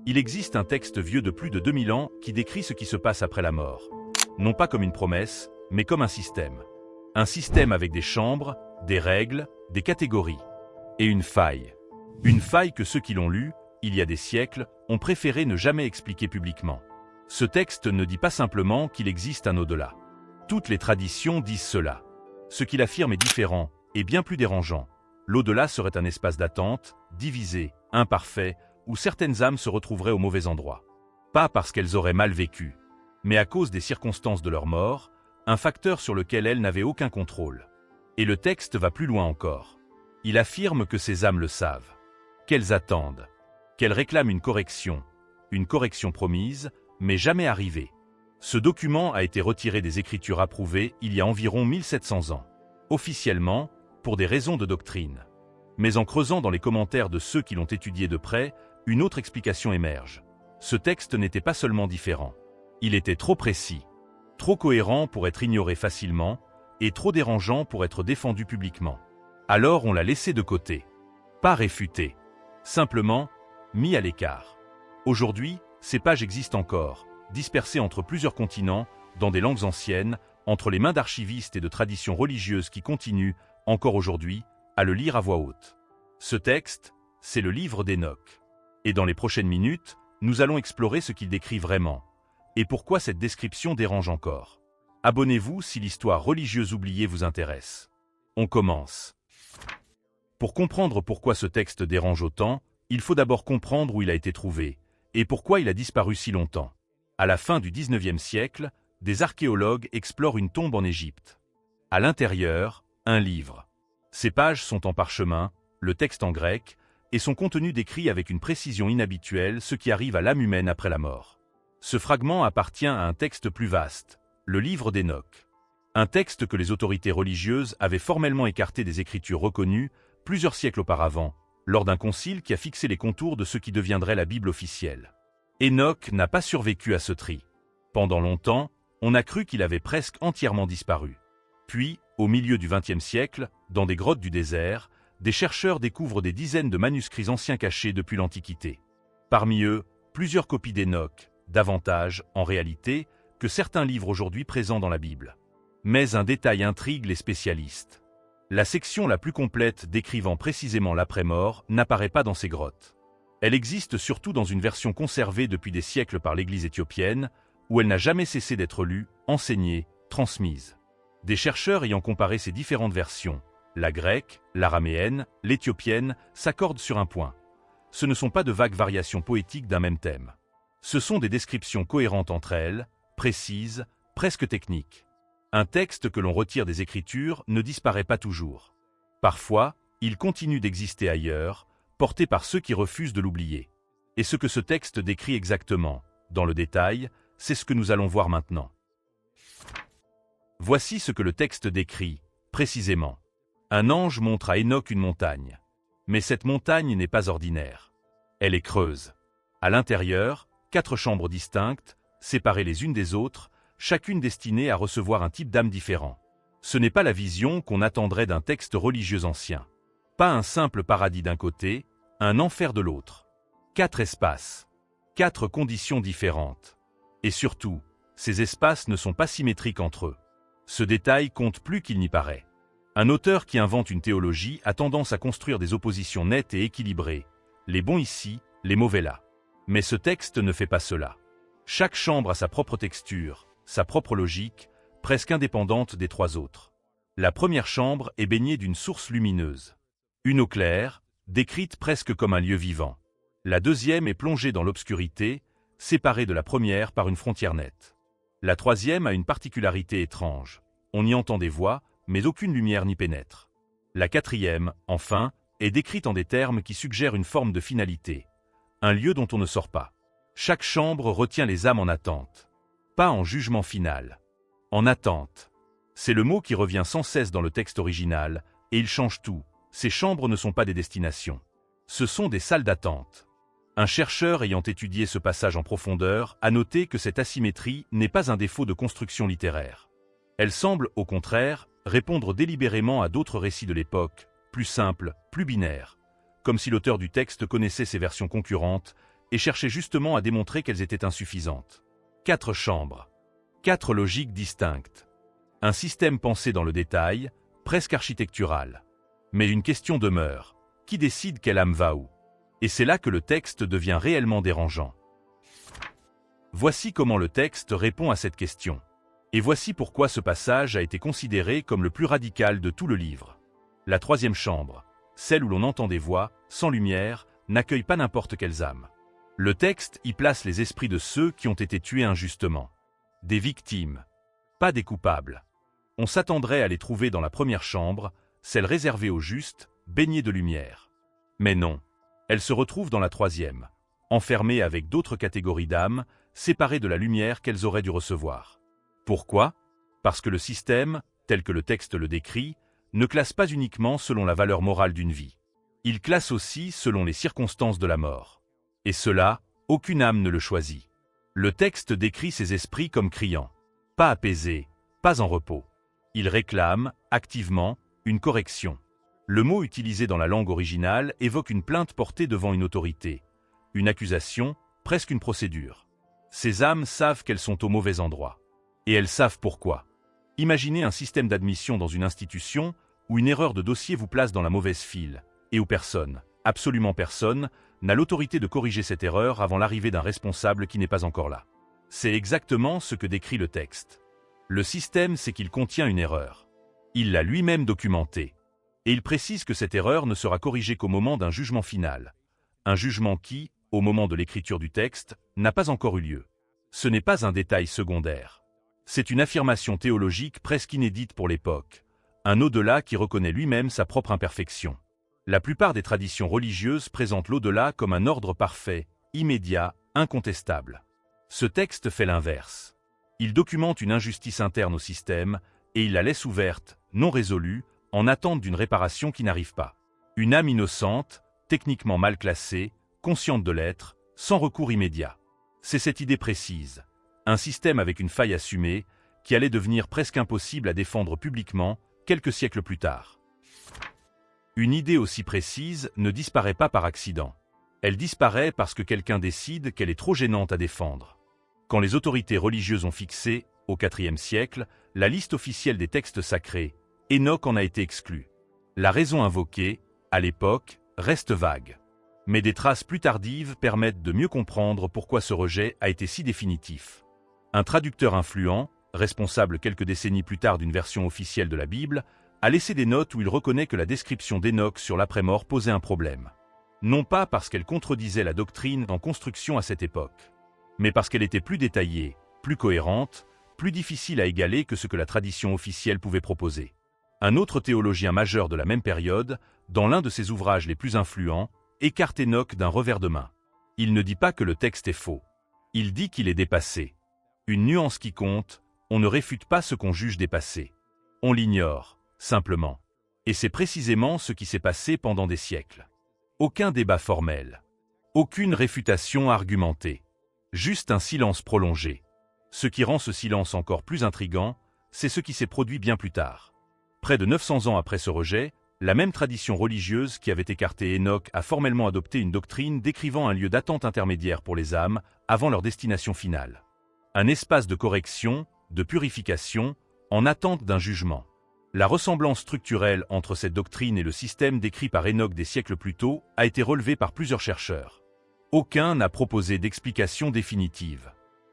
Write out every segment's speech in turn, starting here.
Il existe un texte vieux de plus de 2000 ans qui décrit ce qui se passe après la mort. Non pas comme une promesse, mais comme un système. Un système avec des chambres, des règles, des catégories. Et une faille. Une faille que ceux qui l'ont lu, il y a des siècles, ont préféré ne jamais expliquer publiquement. Ce texte ne dit pas simplement qu'il existe un au-delà. Toutes les traditions disent cela. Ce qu'il affirme est différent et bien plus dérangeant. L'au-delà serait un espace d'attente, divisé, imparfait, où certaines âmes se retrouveraient au mauvais endroit. Pas parce qu'elles auraient mal vécu, mais à cause des circonstances de leur mort, un facteur sur lequel elles n'avaient aucun contrôle. Et le texte va plus loin encore. Il affirme que ces âmes le savent, qu'elles attendent, qu'elles réclament une correction promise, mais jamais arrivée. Ce document a été retiré des écritures approuvées il y a environ 1700 ans, officiellement, pour des raisons de doctrine. Mais en creusant dans les commentaires de ceux qui l'ont étudié de près, une autre explication émerge. Ce texte n'était pas seulement différent. Il était trop précis, trop cohérent pour être ignoré facilement, et trop dérangeant pour être défendu publiquement. Alors on l'a laissé de côté. Pas réfuté. Simplement, mis à l'écart. Aujourd'hui, ces pages existent encore, dispersées entre plusieurs continents, dans des langues anciennes, entre les mains d'archivistes et de traditions religieuses qui continuent, encore aujourd'hui, à le lire à voix haute. Ce texte, c'est le livre d'Hénoch. Et dans les prochaines minutes, nous allons explorer ce qu'il décrit vraiment, et pourquoi cette description dérange encore. Abonnez-vous si l'histoire religieuse oubliée vous intéresse. On commence. Pour comprendre pourquoi ce texte dérange autant, il faut d'abord comprendre où il a été trouvé, et pourquoi il a disparu si longtemps. À la fin du XIXe siècle, des archéologues explorent une tombe en Égypte. À l'intérieur, un livre. Ses pages sont en parchemin, le texte en grec, et son contenu décrit avec une précision inhabituelle ce qui arrive à l'âme humaine après la mort. Ce fragment appartient à un texte plus vaste, le livre d'Hénoch. Un texte que les autorités religieuses avaient formellement écarté des écritures reconnues plusieurs siècles auparavant, lors d'un concile qui a fixé les contours de ce qui deviendrait la Bible officielle. Hénoch n'a pas survécu à ce tri. Pendant longtemps, on a cru qu'il avait presque entièrement disparu. Puis, au milieu du XXe siècle, dans des grottes du désert, des chercheurs découvrent des dizaines de manuscrits anciens cachés depuis l'Antiquité. Parmi eux, plusieurs copies d'Hénoch, davantage, en réalité, que certains livres aujourd'hui présents dans la Bible. Mais un détail intrigue les spécialistes. La section la plus complète décrivant précisément l'après-mort n'apparaît pas dans ces grottes. Elle existe surtout dans une version conservée depuis des siècles par l'Église éthiopienne, où elle n'a jamais cessé d'être lue, enseignée, transmise. Des chercheurs ayant comparé ces différentes versions, la grecque, l'araméenne, l'éthiopienne, s'accordent sur un point. Ce ne sont pas de vagues variations poétiques d'un même thème. Ce sont des descriptions cohérentes entre elles, précises, presque techniques. Un texte que l'on retire des Écritures ne disparaît pas toujours. Parfois, il continue d'exister ailleurs, porté par ceux qui refusent de l'oublier. Et ce que ce texte décrit exactement, dans le détail, c'est ce que nous allons voir maintenant. Voici ce que le texte décrit, précisément. Un ange montre à Hénoch une montagne. Mais cette montagne n'est pas ordinaire. Elle est creuse. À l'intérieur, 4 chambres distinctes, séparées les unes des autres, chacune destinée à recevoir un type d'âme différent. Ce n'est pas la vision qu'on attendrait d'un texte religieux ancien. Pas un simple paradis d'un côté, un enfer de l'autre. 4 espaces. 4 conditions différentes. Et surtout, ces espaces ne sont pas symétriques entre eux. Ce détail compte plus qu'il n'y paraît. Un auteur qui invente une théologie a tendance à construire des oppositions nettes et équilibrées, les bons ici, les mauvais là. Mais ce texte ne fait pas cela. Chaque chambre a sa propre texture, sa propre logique, presque indépendante des 3 autres. La première chambre est baignée d'une source lumineuse. Une eau claire, décrite presque comme un lieu vivant. La deuxième est plongée dans l'obscurité, séparée de la première par une frontière nette. La troisième a une particularité étrange. On y entend des voix, mais aucune lumière n'y pénètre. La quatrième, enfin, est décrite en des termes qui suggèrent une forme de finalité. Un lieu dont on ne sort pas. Chaque chambre retient les âmes en attente. Pas en jugement final. En attente. C'est le mot qui revient sans cesse dans le texte original, et il change tout. Ces chambres ne sont pas des destinations. Ce sont des salles d'attente. Un chercheur ayant étudié ce passage en profondeur a noté que cette asymétrie n'est pas un défaut de construction littéraire. Elle semble, au contraire, répondre délibérément à d'autres récits de l'époque, plus simples, plus binaires, comme si l'auteur du texte connaissait ces versions concurrentes et cherchait justement à démontrer qu'elles étaient insuffisantes. 4 chambres. 4 logiques distinctes. Un système pensé dans le détail, presque architectural. Mais une question demeure. Qui décide quelle âme va où? Et c'est là que le texte devient réellement dérangeant. Voici comment le texte répond à cette question. Et voici pourquoi ce passage a été considéré comme le plus radical de tout le livre. La 3e chambre, celle où l'on entend des voix, sans lumière, n'accueille pas n'importe quelles âmes. Le texte y place les esprits de ceux qui ont été tués injustement. Des victimes, pas des coupables. On s'attendrait à les trouver dans la 1re chambre, celle réservée aux justes, baignée de lumière. Mais non, elles se retrouvent dans la 3e, enfermées avec d'autres catégories d'âmes, séparées de la lumière qu'elles auraient dû recevoir. Pourquoi? Parce que le système, tel que le texte le décrit, ne classe pas uniquement selon la valeur morale d'une vie. Il classe aussi selon les circonstances de la mort. Et cela, aucune âme ne le choisit. Le texte décrit ces esprits comme criant, pas apaisés, pas en repos. Il réclame, activement, une correction. Le mot utilisé dans la langue originale évoque une plainte portée devant une autorité, une accusation, presque une procédure. Ces âmes savent qu'elles sont au mauvais endroit. Et elles savent pourquoi. Imaginez un système d'admission dans une institution où une erreur de dossier vous place dans la mauvaise file, et où personne, absolument personne, n'a l'autorité de corriger cette erreur avant l'arrivée d'un responsable qui n'est pas encore là. C'est exactement ce que décrit le texte. Le système sait qu'il contient une erreur. Il l'a lui-même documentée. Et il précise que cette erreur ne sera corrigée qu'au moment d'un jugement final. Un jugement qui, au moment de l'écriture du texte, n'a pas encore eu lieu. Ce n'est pas un détail secondaire. C'est une affirmation théologique presque inédite pour l'époque, un au-delà qui reconnaît lui-même sa propre imperfection. La plupart des traditions religieuses présentent l'au-delà comme un ordre parfait, immédiat, incontestable. Ce texte fait l'inverse. Il documente une injustice interne au système et il la laisse ouverte, non résolue, en attente d'une réparation qui n'arrive pas. Une âme innocente, techniquement mal classée, consciente de l'être, sans recours immédiat. C'est cette idée précise, un système avec une faille assumée, qui allait devenir presque impossible à défendre publiquement, quelques siècles plus tard. Une idée aussi précise ne disparaît pas par accident. Elle disparaît parce que quelqu'un décide qu'elle est trop gênante à défendre. Quand les autorités religieuses ont fixé, au IVe siècle, la liste officielle des textes sacrés, Enoch en a été exclu. La raison invoquée, à l'époque, reste vague. Mais des traces plus tardives permettent de mieux comprendre pourquoi ce rejet a été si définitif. Un traducteur influent, responsable quelques décennies plus tard d'une version officielle de la Bible, a laissé des notes où il reconnaît que la description d'Enoch sur l'après-mort posait un problème. Non pas parce qu'elle contredisait la doctrine en construction à cette époque, mais parce qu'elle était plus détaillée, plus cohérente, plus difficile à égaler que ce que la tradition officielle pouvait proposer. Un autre théologien majeur de la même période, dans l'un de ses ouvrages les plus influents, écarte Enoch d'un revers de main. Il ne dit pas que le texte est faux. Il dit qu'il est dépassé. Une nuance qui compte, on ne réfute pas ce qu'on juge dépassé. On l'ignore, simplement. Et c'est précisément ce qui s'est passé pendant des siècles. Aucun débat formel. Aucune réfutation argumentée. Juste un silence prolongé. Ce qui rend ce silence encore plus intrigant, c'est ce qui s'est produit bien plus tard. Près de 900 ans après ce rejet, la même tradition religieuse qui avait écarté Enoch a formellement adopté une doctrine décrivant un lieu d'attente intermédiaire pour les âmes avant leur destination finale. Un espace de correction, de purification, en attente d'un jugement. La ressemblance structurelle entre cette doctrine et le système décrit par Enoch des siècles plus tôt a été relevée par plusieurs chercheurs. Aucun n'a proposé d'explication définitive.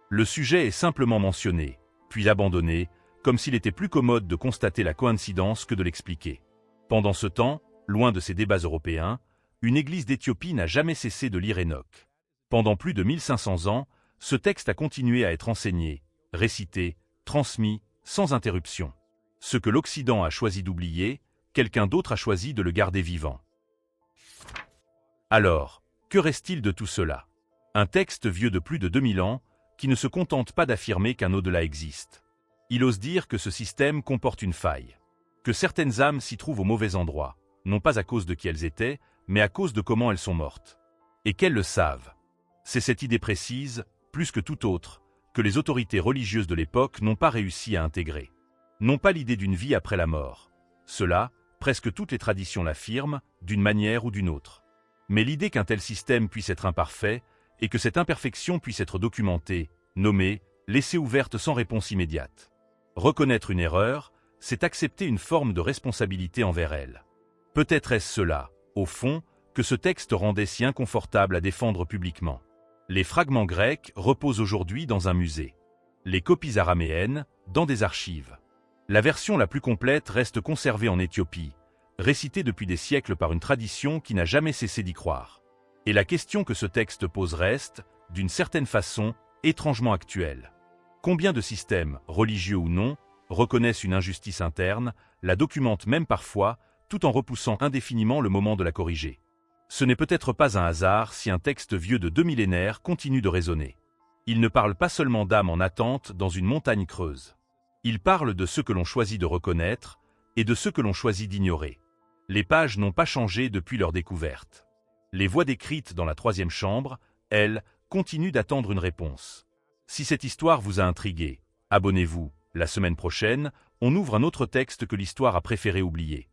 Le sujet est simplement mentionné, puis abandonné, comme s'il était plus commode de constater la coïncidence que de l'expliquer. Pendant ce temps, loin de ces débats européens, une église d'Éthiopie n'a jamais cessé de lire Enoch. Pendant plus de 1500 ans, ce texte a continué à être enseigné, récité, transmis, sans interruption. Ce que l'Occident a choisi d'oublier, quelqu'un d'autre a choisi de le garder vivant. Alors, que reste-t-il de tout cela? Un texte vieux de plus de 2000 ans, qui ne se contente pas d'affirmer qu'un au-delà existe. Il ose dire que ce système comporte une faille, que certaines âmes s'y trouvent au mauvais endroit, non pas à cause de qui elles étaient, mais à cause de comment elles sont mortes. Et qu'elles le savent. C'est cette idée précise, plus que toute autre, que les autorités religieuses de l'époque n'ont pas réussi à intégrer. Non pas l'idée d'une vie après la mort. Cela, presque toutes les traditions l'affirment, d'une manière ou d'une autre. Mais l'idée qu'un tel système puisse être imparfait, et que cette imperfection puisse être documentée, nommée, laissée ouverte sans réponse immédiate. Reconnaître une erreur, c'est accepter une forme de responsabilité envers elle. Peut-être est-ce cela, au fond, que ce texte rendait si inconfortable à défendre publiquement. Les fragments grecs reposent aujourd'hui dans un musée. Les copies araméennes, dans des archives. La version la plus complète reste conservée en Éthiopie, récitée depuis des siècles par une tradition qui n'a jamais cessé d'y croire. Et la question que ce texte pose reste, d'une certaine façon, étrangement actuelle. Combien de systèmes, religieux ou non, reconnaissent une injustice interne, la documentent même parfois, tout en repoussant indéfiniment le moment de la corriger. Ce n'est peut-être pas un hasard si un texte vieux de 2 millénaires continue de résonner. Il ne parle pas seulement d'âmes en attente dans une montagne creuse. Il parle de ceux que l'on choisit de reconnaître et de ceux que l'on choisit d'ignorer. Les pages n'ont pas changé depuis leur découverte. Les voix décrites dans la troisième chambre, elles, continuent d'attendre une réponse. Si cette histoire vous a intrigué, abonnez-vous. La semaine prochaine, on ouvre un autre texte que l'histoire a préféré oublier.